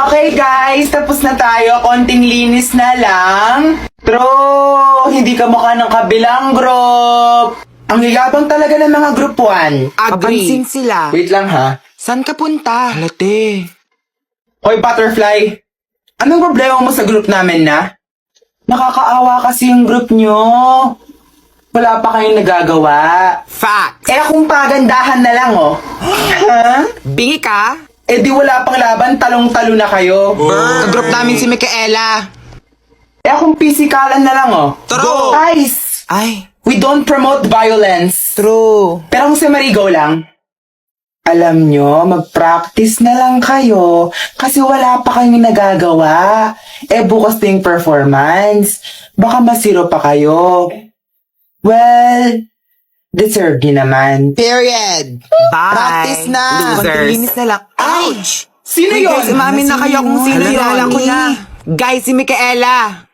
Okay guys, tapos na tayo. Konting linis na lang. True, hindi ka mukha ng kabilang group. Ang yabang talaga ng mga group 1. Papansin sila. Wait lang ha. Saan ka punta? Halate. Hoy Butterfly, anong problema mo sa group namin na? Nakakaawa kasi yung group nyo. Wala pa kayong nagagawa. Facts. Eh akong pagandahan na lang oh. Ha? Bingi ka? Eh di wala pang laban, talong-talo na kayo. Ka-group namin si Micaela. Eh akong pisikalan na lang oh. True. Guys, Ay, we don't promote violence. true. Pero kung si Marigo lang, alam nyo, mag-practice na lang kayo kasi wala pa kayong nagagawa. Eh bukas na yung performance. Baka masiro pa kayo. Well, deserve nyo naman. Period. Bye. Practice na. Losers. Konting na lang. Ouch! Sino Uy, yun? guys, umamin na kayo kung sino. Kilala ko na. Guys, si Micaela.